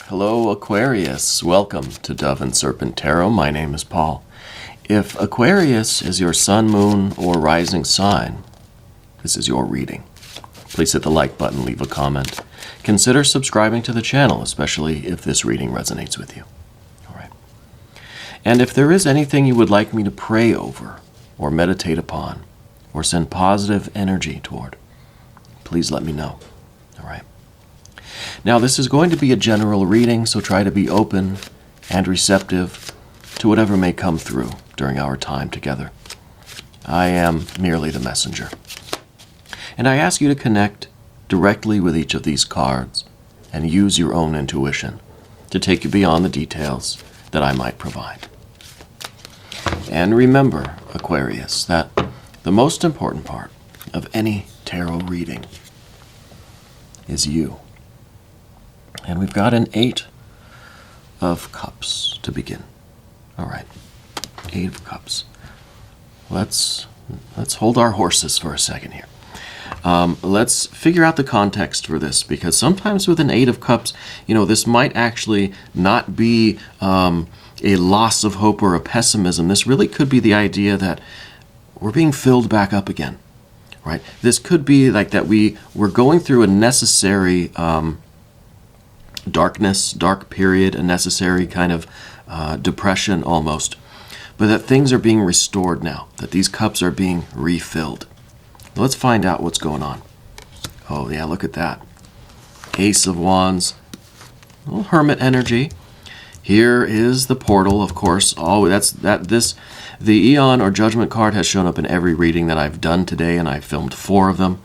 Hello Aquarius, welcome to Dove and Serpent Tarot. My name is Paul. If Aquarius is your sun, moon, or rising sign, this is your reading. Please hit the like button, leave a comment. Consider subscribing to the channel, especially if this reading resonates with you. All right. And if there is anything you would like me to pray over, or meditate upon, or send positive energy toward, please let me know. All right. Now, this is going to be a general reading, so try to be open and receptive to whatever may come through during our time together. I am merely the messenger. And I ask you to connect directly with each of these cards and use your own intuition to take you beyond the details that I might provide. And remember, Aquarius, that the most important part of any tarot reading is you. And we've got an 8 of Cups to begin. All right, 8 of Cups. Let's hold our horses for a second here. Let's figure out the context for this, because sometimes with an 8 of Cups, this might actually not be a loss of hope or a pessimism. This really could be the idea that we're being filled back up again, right? This could be like that we're going through a necessary dark period, a necessary kind of depression almost, but that things are being restored now, that these cups are being refilled. Let's find out what's going on. Oh yeah, look at that. Ace of Wands, a little hermit energy. Here is the portal, of course. Oh, the Eon or Judgment card has shown up in every reading that I've done today, and I filmed 4 of them.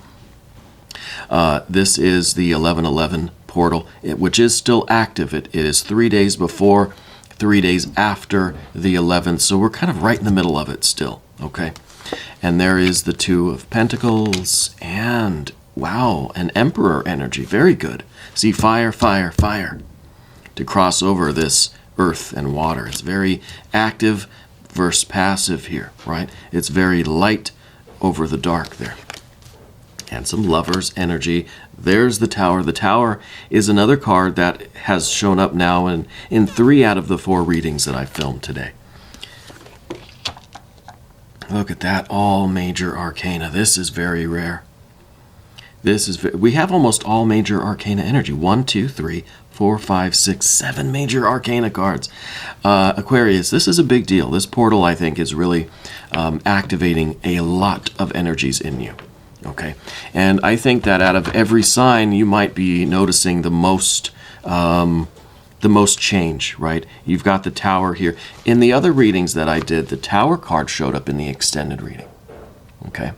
This is the 1111 portal, which is still active. It is 3 days before, 3 days after the 11th, so we're kind of right in the middle of it still, okay? And there is the 2 of Pentacles, and wow, an Emperor energy, very good. See, fire, fire, fire, to cross over this earth and water. It's very active versus passive here, right? It's very light over the dark there. And some Lovers energy. There's the Tower. The Tower is another card that has shown up now in 3 out of the 4 readings that I filmed today. Look at that, all major arcana. This is very rare. We have almost all major arcana energy. 1, 2, 3, 4, 5, 6, 7 major arcana cards. Aquarius, this is a big deal. This portal, I think, is really activating a lot of energies in you. Okay, and I think that out of every sign, you might be noticing the most change, right? You've got the Tower here. In the other readings that I did, the Tower card showed up in the extended reading. Okay,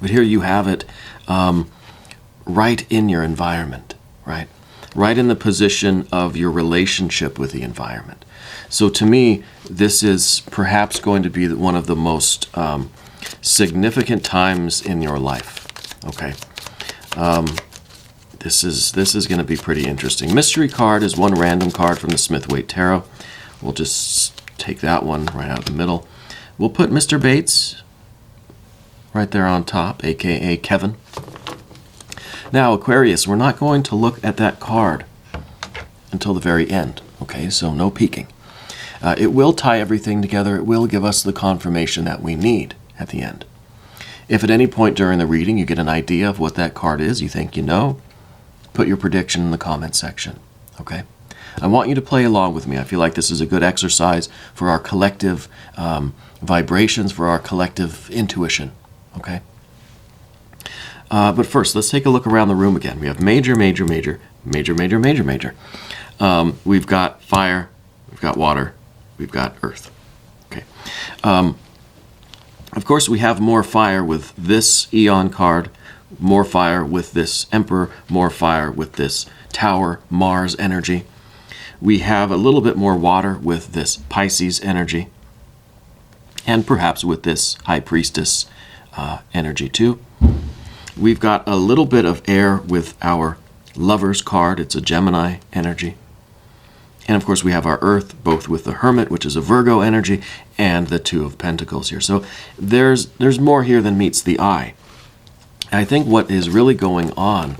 but here you have it right in your environment, right? Right in the position of your relationship with the environment. So to me, this is perhaps going to be one of the most significant times in your life. Okay, this is going to be pretty interesting. Mystery card is one random card from the Smith-Waite Tarot. We'll just take that one right out of the middle. We'll put Mr. Bates right there on top, aka Kevin. Now, Aquarius, we're not going to look at that card until the very end. Okay, so no peeking. It will tie everything together. It will give us the confirmation that we need at the end. If at any point during the reading you get an idea of what that card is, you think you know, put your prediction in the comment section, okay? I want you to play along with me. I feel like this is a good exercise for our collective vibrations, for our collective intuition, okay? But first, let's take a look around the room again. We have major, major, major, major, major, major, major. We've got fire, we've got water, we've got earth, okay? Of course, we have more fire with this Eon card, more fire with this Emperor, more fire with this Tower, Mars energy. We have a little bit more water with this Pisces energy, and perhaps with this High Priestess energy too. We've got a little bit of air with our Lovers card. It's a Gemini energy. And of course, we have our Earth, both with the Hermit, which is a Virgo energy, and the 2 of Pentacles here. So there's more here than meets the eye. I think what is really going on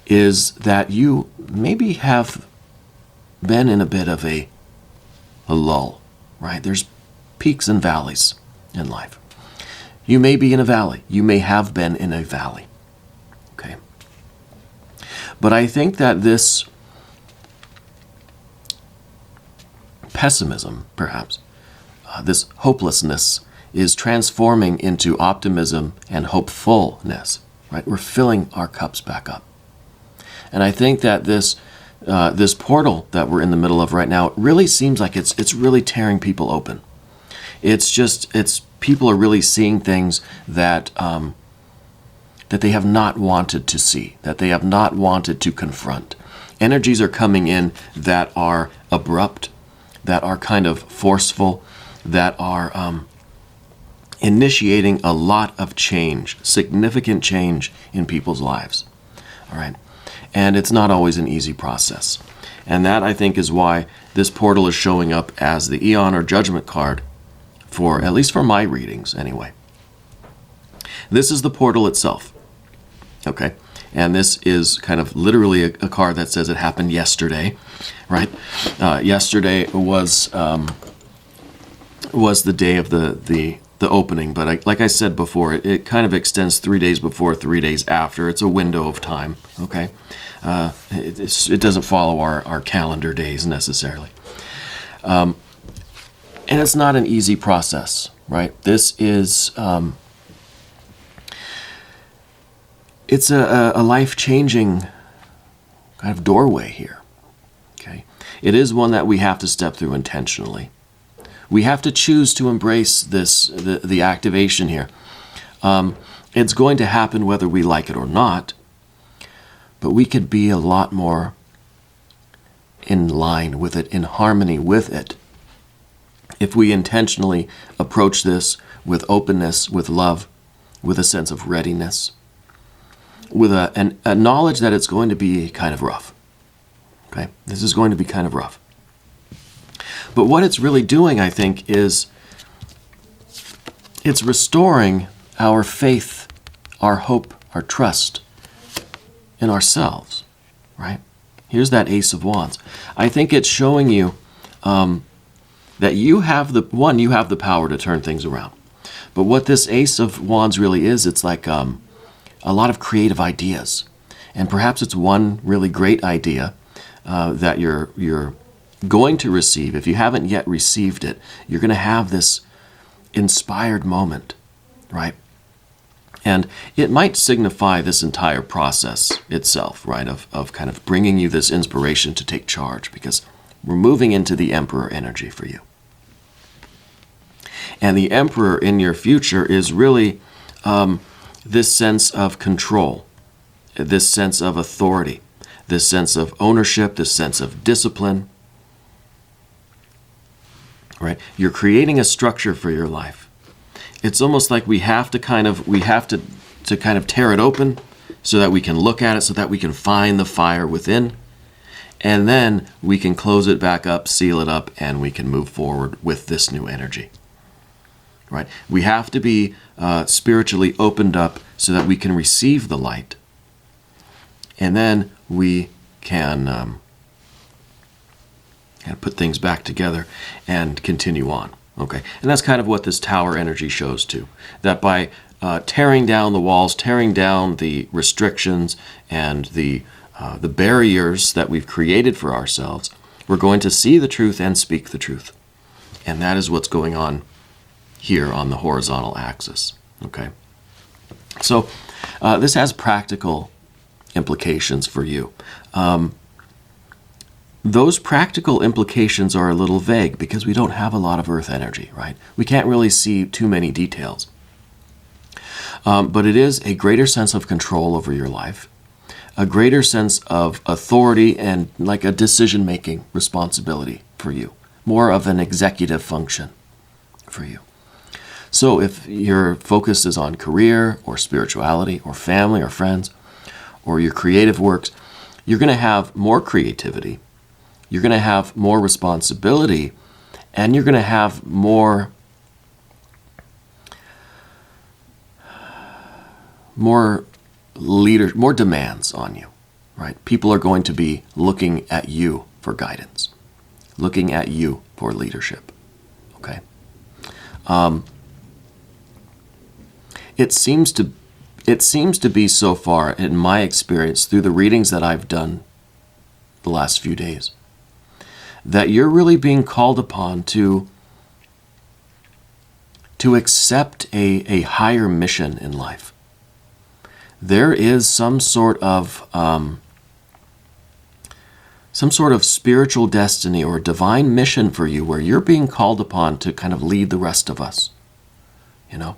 is that you maybe have been in a bit of a lull, right? There's peaks and valleys in life. You may be in a valley. You may have been in a valley. Okay. But I think that this pessimism, perhaps, this hopelessness is transforming into optimism and hopefulness, right? We're filling our cups back up. And I think that this portal that we're in the middle of right now, it really seems like it's really tearing people open. It's people are really seeing things that that they have not wanted to see, that they have not wanted to confront. Energies are coming in that are abrupt, that are kind of forceful, that are initiating a lot of change, significant change in people's lives. All right. And it's not always an easy process. And that, I think, is why this portal is showing up as the Eon or Judgment card, for at least for my readings anyway. This is the portal itself. Okay. And this is kind of literally a card that says it happened yesterday, right? Yesterday was the day of the opening, but like I said before, it kind of extends 3 days before, 3 days after. It's a window of time, okay? It doesn't follow our calendar days necessarily. And it's not an easy process, right? This is... it's a life-changing kind of doorway here, okay? It is one that we have to step through intentionally. We have to choose to embrace the activation here. It's going to happen whether we like it or not, but we could be a lot more in line with it, in harmony with it, if we intentionally approach this with openness, with love, with a sense of readiness, with a knowledge that it's going to be kind of rough. Okay? This is going to be kind of rough. But what it's really doing, I think, is it's restoring our faith, our hope, our trust in ourselves, right? Here's that Ace of Wands. I think it's showing you that you have the power to turn things around. But what this Ace of Wands really is, it's like a lot of creative ideas. And perhaps it's one really great idea that you're going to receive. If you haven't yet received it, you're going to have this inspired moment, right? And it might signify this entire process itself, right, of kind of bringing you this inspiration to take charge, because we're moving into the Emperor energy for you. And the Emperor in your future is really this sense of control, this sense of authority, this sense of ownership, this sense of discipline. Right? You're creating a structure for your life. It's almost like we have to kind of tear it open so that we can look at it, so that we can find the fire within, and then we can close it back up, seal it up, and we can move forward with this new energy. Right? We have to be spiritually opened up so that we can receive the light, and then we can put things back together and continue on. Okay, and that's kind of what this Tower energy shows too. That by tearing down the walls, tearing down the restrictions and the barriers that we've created for ourselves, we're going to see the truth and speak the truth. And that is what's going on here on the horizontal axis. Okay, so this has practical implications for you. Those practical implications are a little vague because we don't have a lot of earth energy, right? We can't really see too many details. But it is a greater sense of control over your life, a greater sense of authority and like a decision-making responsibility for you, more of an executive function for you. So if your focus is on career or spirituality or family or friends or your creative works, you're going to have more creativity. You're going to have more responsibility, and you're going to have more demands on you, right? People are going to be looking at you for guidance, looking at you for leadership. Okay? It seems to be so far, in my experience, through the readings that I've done the last few days, that you're really being called upon to accept a higher mission in life. There is some sort of spiritual destiny or divine mission for you where you're being called upon to kind of lead the rest of us, you know.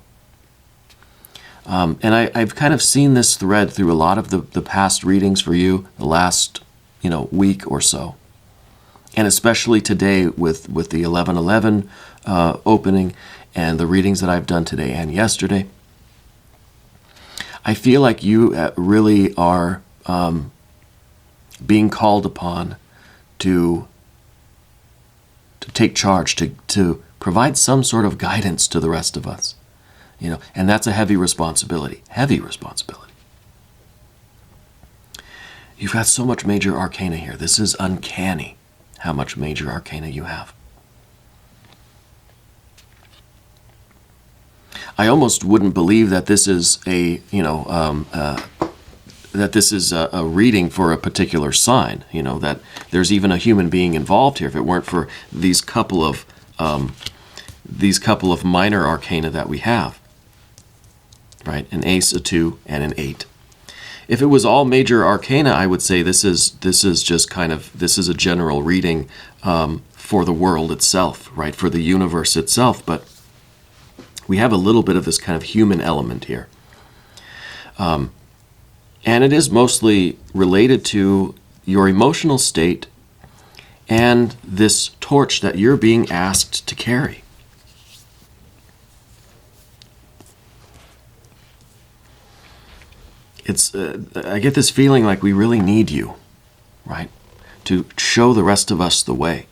And I've kind of seen this thread through a lot of the past readings for you, the last, week or so. And especially today with the 11:11 opening and the readings that I've done today and yesterday. I feel like you really are being called upon to take charge, to provide some sort of guidance to the rest of us. And that's a heavy responsibility. Heavy responsibility. You've got so much major arcana here. This is uncanny how much major arcana you have. I almost wouldn't believe that this is a reading for a particular sign. That there's even a human being involved here. If it weren't for these couple of minor arcana that we have. Right, an ace, a 2, and an 8. If it was all major arcana, I would say this is just kind of, this is a general reading for the world itself, right, for the universe itself. But we have a little bit of this kind of human element here, and it is mostly related to your emotional state and this torch that you're being asked to carry. I get this feeling like we really need you, right, to show the rest of us the way.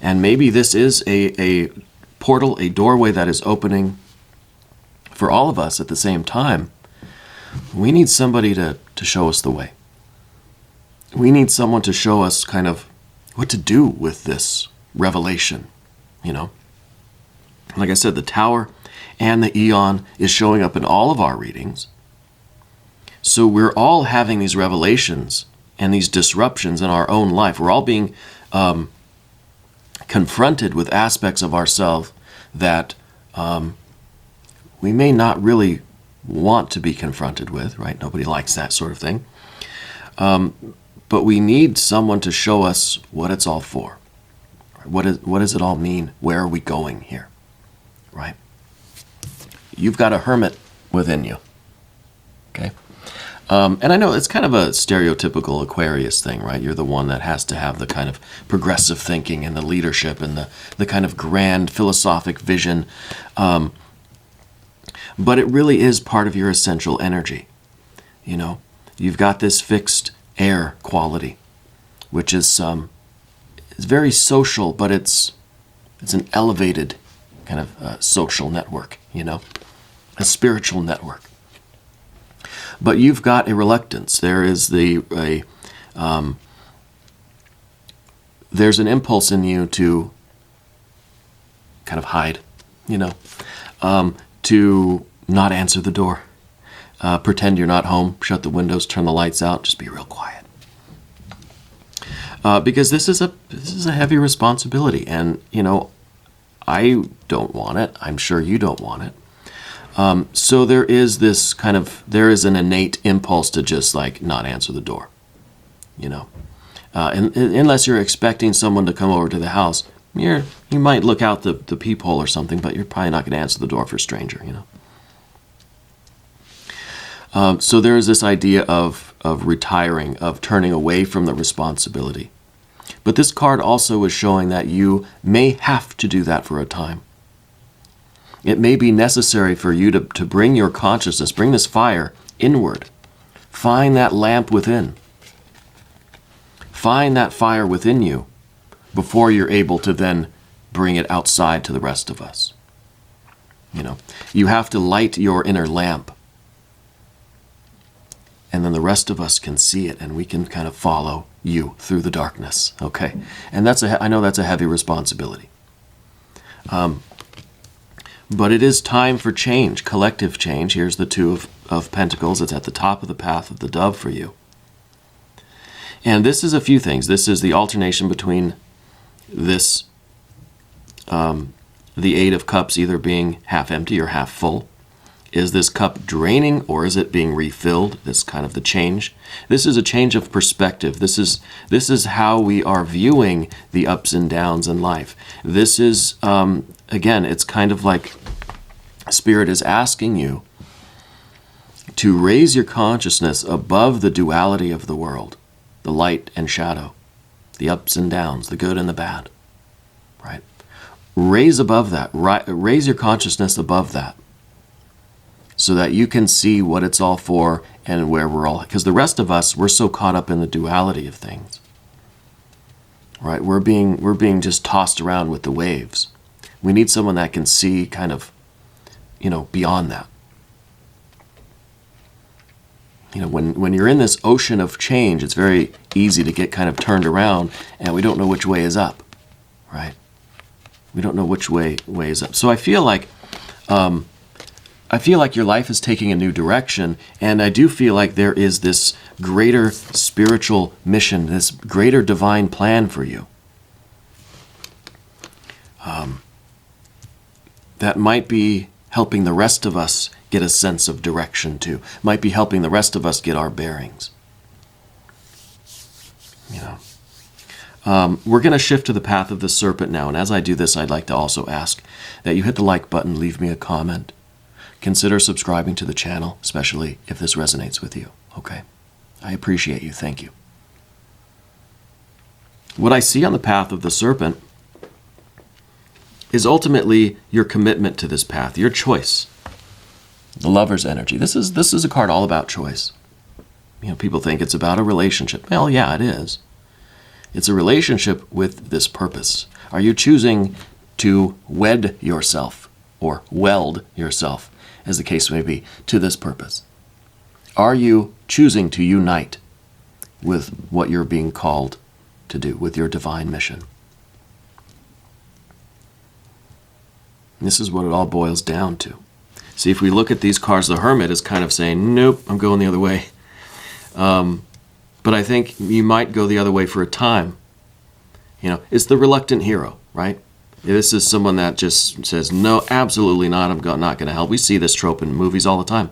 And maybe this is a portal, a doorway that is opening for all of us at the same time. We need somebody to show us the way. We need someone to show us kind of what to do with this revelation, Like I said, the Tower and the Eon is showing up in all of our readings. So we're all having these revelations and these disruptions in our own life. We're all being confronted with aspects of ourselves that we may not really want to be confronted with, right? Nobody likes that sort of thing. But we need someone to show us what it's all for. What does it all mean? Where are we going here? Right? You've got a hermit within you. Okay? And I know it's kind of a stereotypical Aquarius thing, right? You're the one that has to have the kind of progressive thinking and the leadership and the kind of grand philosophic vision. But it really is part of your essential energy. You've got this fixed air quality, which is very social, but it's an elevated kind of social network, a spiritual network. But you've got a reluctance. There is there's an impulse in you to kind of hide, to not answer the door, pretend you're not home, shut the windows, turn the lights out, just be real quiet. Because this is a heavy responsibility, and I don't want it. I'm sure you don't want it. So there is an innate impulse to just like not answer the door, and unless you're expecting someone to come over to the house, you might look out the peephole or something, but you're probably not going to answer the door for a stranger, So there is this idea of retiring, of turning away from the responsibility. But this card also is showing that you may have to do that for a time. It may be necessary for you to bring your consciousness, bring this fire inward. Find that lamp within. Find that fire within you before you're able to then bring it outside to the rest of us. You have to light your inner lamp. and then the rest of us can see it, and we can kind of follow you through the darkness, okay? And I know that's a heavy responsibility. But it is time for change, collective change. Here's the Two of Pentacles. It's at the top of the path of the dove for you. And this is a few things. This is the alternation between this, the Eight of Cups either being half empty or half full. Is this cup draining, or is it being refilled? This kind of the change. This is a change of perspective. This is how we are viewing the ups and downs in life. This is, again, it's kind of like Spirit is asking you to raise your consciousness above the duality of the world, the light and shadow, the ups and downs, the good and the bad, right? Raise above that. Raise your consciousness above that, so that you can see what it's all for and where we're all... Because the rest of us, we're so caught up in the duality of things. Right? We're being just tossed around with the waves. We need someone that can see kind of, beyond that. When you're in this ocean of change, it's very easy to get kind of turned around, and we don't know which way is up. Right? We don't know which way is up. So I feel like your life is taking a new direction, and I do feel like there is this greater spiritual mission, this greater divine plan for you. That might be helping the rest of us get a sense of direction too. Might be helping the rest of us get our bearings. We're going to shift to the path of the serpent now, and as I do this, I'd like to also ask that you hit the like button, leave me a comment. Consider subscribing to the channel, especially if this resonates with you, okay? I appreciate you. Thank you. What I see on the path of the serpent is ultimately your commitment to this path, your choice. The Lover's energy. This is a card all about choice. People think it's about a relationship. Well, yeah, it is. It's a relationship with this purpose. Are you choosing to wed yourself or weld yourself, as the case may be, to this purpose? Are you choosing to unite with what you're being called to do, with your divine mission? This is what it all boils down to. See, if we look at these cards, the Hermit is kind of saying, nope, I'm going the other way. But I think you might go the other way for a time. It's the reluctant hero, right? This is someone that just says, no, absolutely not, I'm not going to help. We see this trope in movies all the time.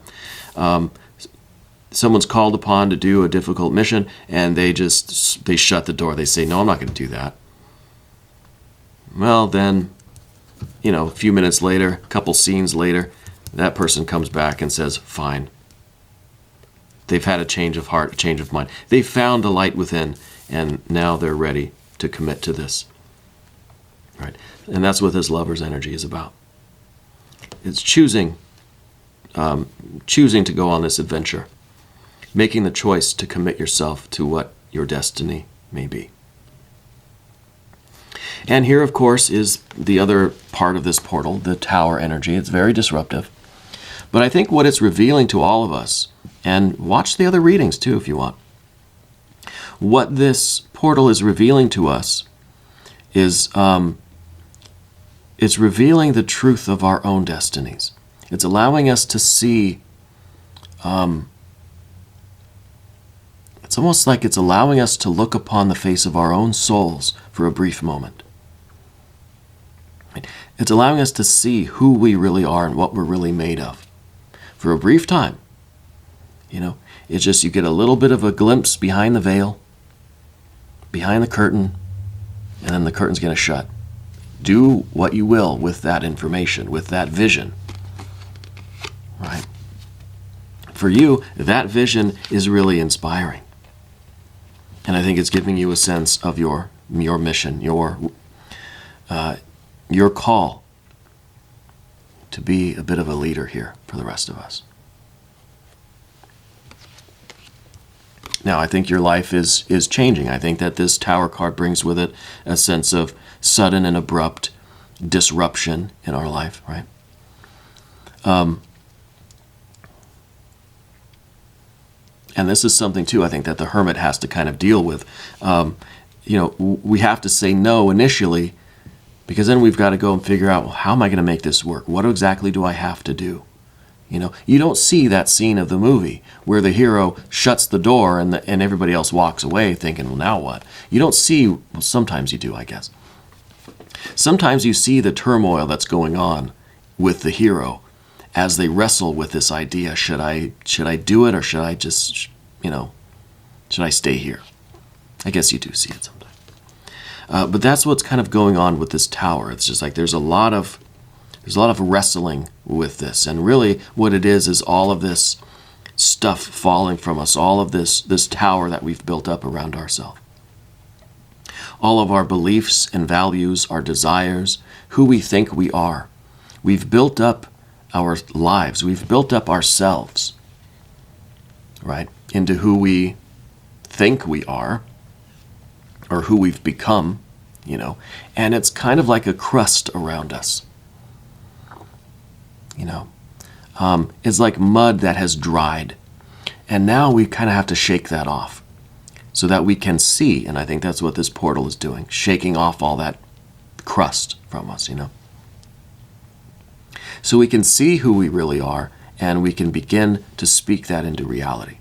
Someone's called upon to do a difficult mission, and they shut the door. They say, no, I'm not going to do that. Well, then, a few minutes later, a couple scenes later, that person comes back and says, fine. They've had a change of heart, a change of mind. They found the light within, and now they're ready to commit to this. Right? And that's what this Lover's energy is about. It's choosing to go on this adventure, making the choice to commit yourself to what your destiny may be. And here, of course, is the other part of this portal, the Tower energy. It's very disruptive. But I think what it's revealing to all of us, and watch the other readings too if you want, what this portal is revealing to us is it's revealing the truth of our own destinies. It's allowing us to see, it's almost like it's allowing us to look upon the face of our own souls for a brief moment. It's allowing us to see who we really are and what we're really made of for a brief time. It's just you get a little bit of a glimpse behind the veil, behind the curtain, and then the curtain's going to shut. Do what you will with that information, with that vision. Right? For you, that vision is really inspiring. And I think it's giving you a sense of your mission, your call to be a bit of a leader here for the rest of us. Now, I think your life is changing. I think that this Tower card brings with it a sense of sudden and abrupt disruption in our life, right? And this is something, too, I think, that the hermit has to kind of deal with. We have to say no initially, because then we've got to go and figure out, well, how am I going to make this work? What exactly do I have to do? You don't see that scene of the movie where the hero shuts the door and everybody else walks away thinking, well, now what? You don't see, well, sometimes you do, I guess. Sometimes you see the turmoil that's going on with the hero as they wrestle with this idea, should I do it, or should I just, should I stay here? I guess you do see it sometimes. But that's what's kind of going on with this tower. It's just like there's a lot of wrestling with this. And really what it is all of this stuff falling from us, all of this tower that we've built up around ourselves. All of our beliefs and values, our desires, who we think we are. We've built up our lives. We've built up ourselves, right, into who we think we are, or who we've become, and it's kind of like a crust around us. It's like mud that has dried, and now we kind of have to shake that off so that we can see, and I think that's what this portal is doing, shaking off all that crust from us, So we can see who we really are, and we can begin to speak that into reality.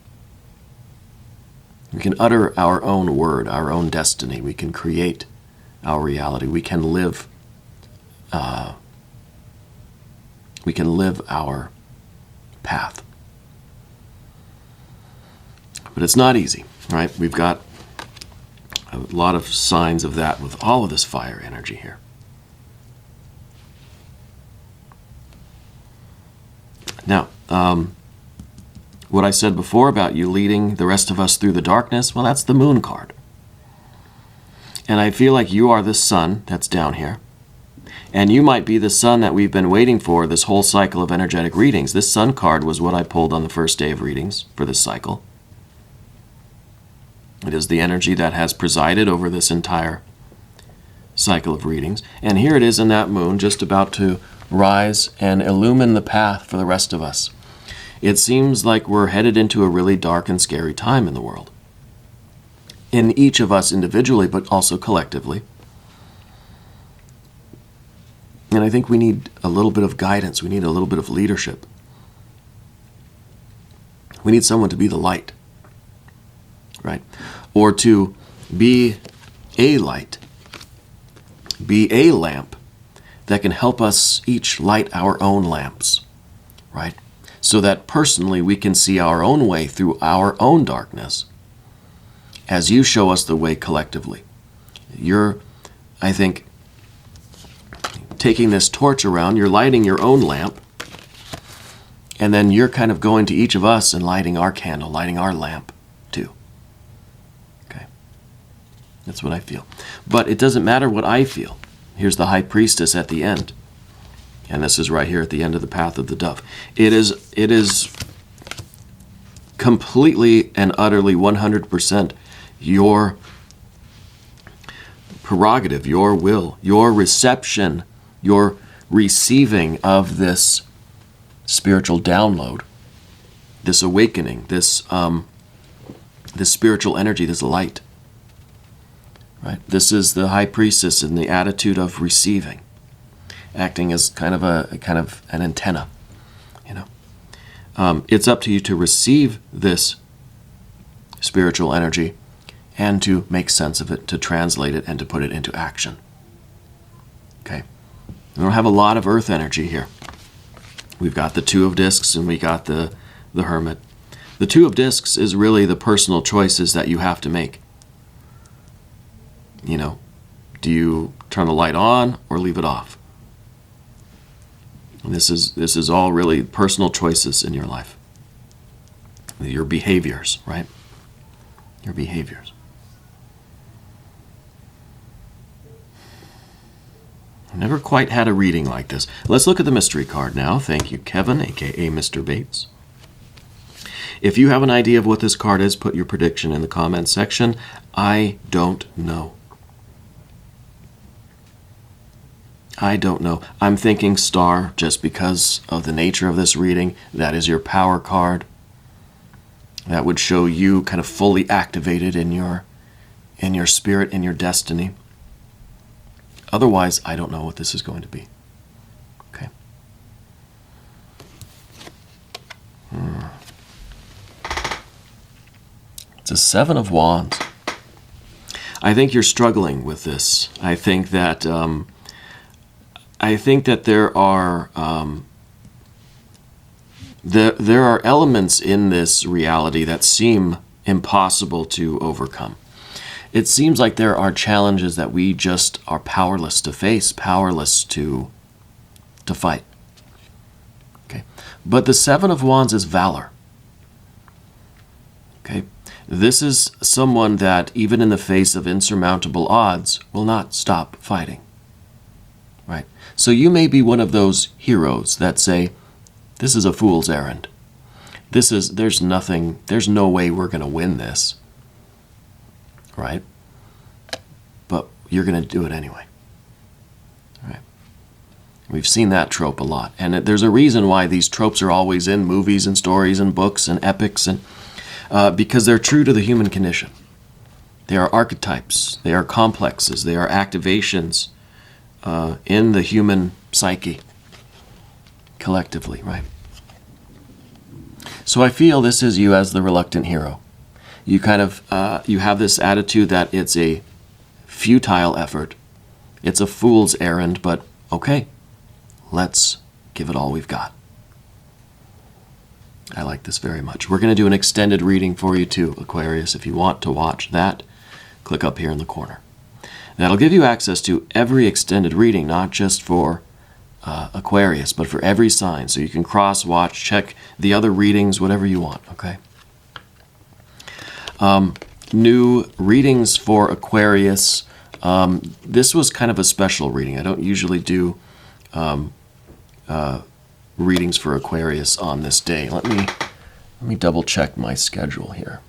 We can utter our own word, our own destiny. We can create our reality. We can live our path. But it's not easy, right? We've got a lot of signs of that with all of this fire energy here. Now, what I said before about you leading the rest of us through the darkness, well, that's the moon card. And I feel like you are the sun that's down here. And you might be the sun that we've been waiting for this whole cycle of energetic readings. This sun card was what I pulled on the first day of readings for this cycle. It is the energy that has presided over this entire cycle of readings. And here it is in that moon, just about to rise and illumine the path for the rest of us. It seems like we're headed into a really dark and scary time in the world. In each of us individually, but also collectively. And I think we need a little bit of guidance. We need a little bit of leadership. We need someone to be the light, right? Or to be a light, be a lamp that can help us each light our own lamps, right? So that personally we can see our own way through our own darkness as you show us the way collectively. You're, I think, taking this torch around, you're lighting your own lamp, and then you're kind of going to each of us and lighting our candle, lighting our lamp too. Okay? That's what I feel. But it doesn't matter what I feel. Here's the high priestess at the end. And this is right here at the end of the path of the dove. It is completely and utterly 100% your prerogative, your will, your reception, your receiving of this spiritual download, this awakening, this spiritual energy, this light. Right? This is the high priestess in the attitude of receiving, acting as kind of an antenna. It's up to you to receive this spiritual energy and to make sense of it, to translate it, and to put it into action. Okay? We don't have a lot of earth energy here. We've got the Two of Discs and we got the Hermit. The Two of Discs is really the personal choices that you have to make. Do you turn the light on or leave it off? And this is all really personal choices in your life. Your behaviors, right? Your behaviors. I've never quite had a reading like this. Let's look at the mystery card now. Thank you, Kevin, aka Mr. Bates. If you have an idea of what this card is, put your prediction in the comments section. I don't know. I don't know. I'm thinking star just because of the nature of this reading. That is your power card. That would show you kind of fully activated in your spirit, in your destiny. Otherwise, I don't know what this is going to be. Okay. It's a Seven of Wands. I think you're struggling with this. I think that there are there are elements in this reality that seem impossible to overcome. It seems like there are challenges that we just are powerless to face, powerless to fight. Okay, but the Seven of Wands is valor. Okay, this is someone that, even in the face of insurmountable odds, will not stop fighting. Right? So you may be one of those heroes that say, this is a fool's errand. There's no way we're going to win this. Right? But you're going to do it anyway. Right? We've seen that trope a lot. And there's a reason why these tropes are always in movies and stories and books and epics, and because they're true to the human condition. They are archetypes. They are complexes. They are activations in the human psyche collectively, right? So I feel this is you as the reluctant hero. You kind of you have this attitude that it's a futile effort. It's a fool's errand, but okay, let's give it all we've got. I like this very much. We're going to do an extended reading for you too, Aquarius. If you want to watch that, click up here in the corner. That'll give you access to every extended reading, not just for Aquarius, but for every sign. So you can cross-watch, check the other readings, whatever you want, okay? New readings for Aquarius. This was kind of a special reading. I don't usually do readings for Aquarius on this day. Let me double check my schedule here.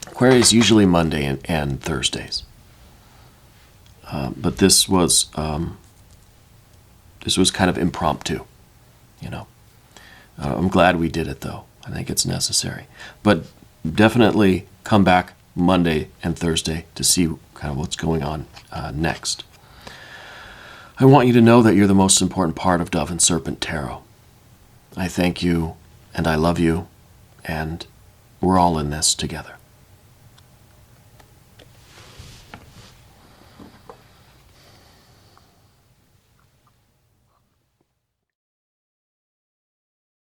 Aquarius usually Monday and Thursdays, but this was kind of impromptu, you know. I'm glad we did it though. I think it's necessary, but definitely come back Monday and Thursday to see kind of what's going on next. I want you to know that you're the most important part of Dove and Serpent Tarot. I thank you, and I love you, and we're all in this together.